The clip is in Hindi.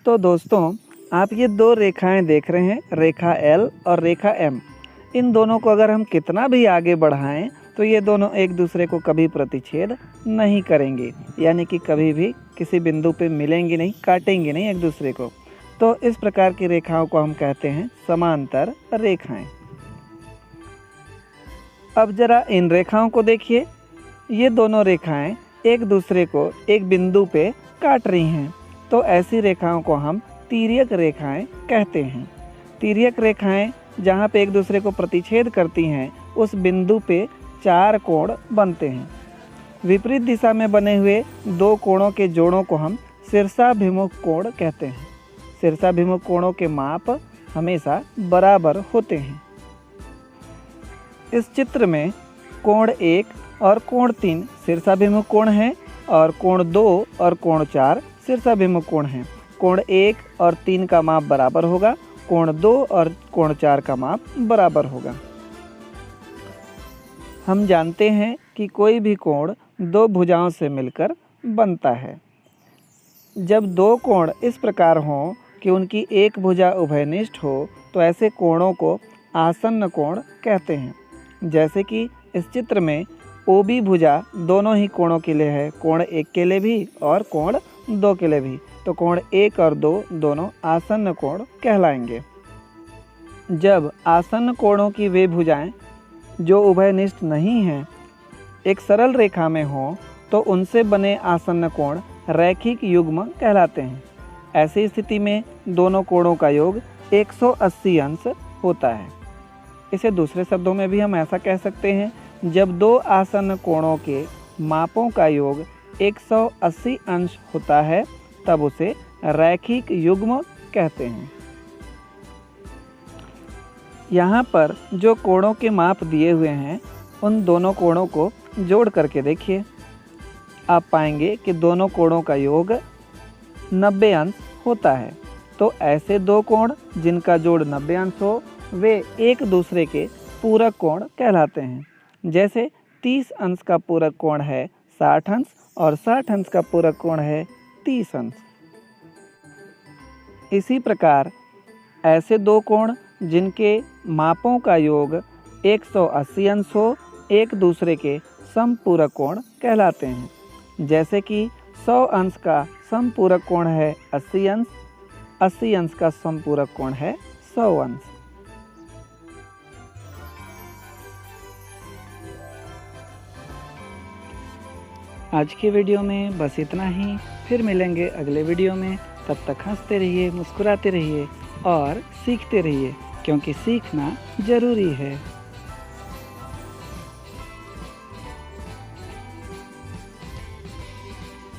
तो दोस्तों, आप ये दो रेखाएं देख रहे हैं, रेखा एल और रेखा एम। इन दोनों को अगर हम कितना भी आगे बढ़ाएं तो ये दोनों एक दूसरे को कभी प्रतिच्छेद नहीं करेंगे, यानी कि कभी भी किसी बिंदु पे मिलेंगे नहीं, काटेंगे नहीं एक दूसरे को। तो इस प्रकार की रेखाओं को हम कहते हैं समांतर रेखाएं। अब जरा इन रेखाओं को देखिए, ये दोनों रेखाएं एक दूसरे को एक बिंदु पे काट रही हैं, तो ऐसी रेखाओं को हम तिर्यक रेखाएं कहते हैं। तिर्यक रेखाएं जहाँ पे एक दूसरे को प्रतिच्छेद करती हैं, उस बिंदु पे 4 कोण बनते हैं। विपरीत दिशा में बने हुए दो कोणों के जोड़ों को हम शीर्षाभिमुख कोण कहते हैं। शीर्षाभिमुख कोणों के माप हमेशा बराबर होते हैं। इस चित्र में कोण 1 और कोण 3 शीर्षाभिमुख कोण हैं और कोण 2 और कोण 4 शीर्षाभिमुख कोण हैं। कोण 1 और 3 का माप बराबर होगा, कोण 2 और कोण 4 का माप बराबर होगा। हम जानते हैं कि कोई भी कोण दो भुजाओं से मिलकर बनता है। जब दो कोण इस प्रकार हों कि उनकी एक भुजा उभयनिष्ठ हो, तो ऐसे कोणों को आसन्न कोण कहते हैं। जैसे कि इस चित्र में OB भुजा दोनों ही कोणों के लिए है, कोण 1 के लिए भी और कोण 2 के लिए भी, तो कोण 1 और 2 दोनों आसन्न कोण कहलाएंगे। जब आसन्न कोणों की वे भुजाएं जो उभयनिष्ठ नहीं हैं एक सरल रेखा में हों, तो उनसे बने आसन्न कोण रैखिक युग्म कहलाते हैं। ऐसी स्थिति में दोनों कोणों का योग 180 अंश होता है। इसे दूसरे शब्दों में भी हम ऐसा कह सकते हैं, जब दो आसन्न कोणों के मापों का योग 180 अंश होता है, तब उसे रैखिक युग्म कहते हैं। यहाँ पर जो कोणों के माप दिए हुए हैं, उन दोनों कोणों को जोड़ करके देखिए। आप पाएंगे कि दोनों कोणों का योग 90 अंश होता है। तो ऐसे दो कोण जिनका जोड़ 90 अंश हो, वे एक दूसरे के पूरक कोण कहलाते हैं। जैसे 30 अंश का पूरक कोण है 60 अंश और 60 अंश का पूरक कोण है 30 अंश। इसी प्रकार ऐसे दो कोण जिनके मापों का योग 180 अंश हो, एक दूसरे के समपूरक कोण कहलाते हैं। जैसे कि 100 अंश का समपूरक कोण है 80 अंश, 80 अंश का समपूरक कोण है 100 अंश। आज की वीडियो में बस इतना ही। फिर मिलेंगे अगले वीडियो में। तब तक हंसते रहिए, मुस्कुराते रहिए और सीखते रहिए, क्योंकि सीखना ज़रूरी है।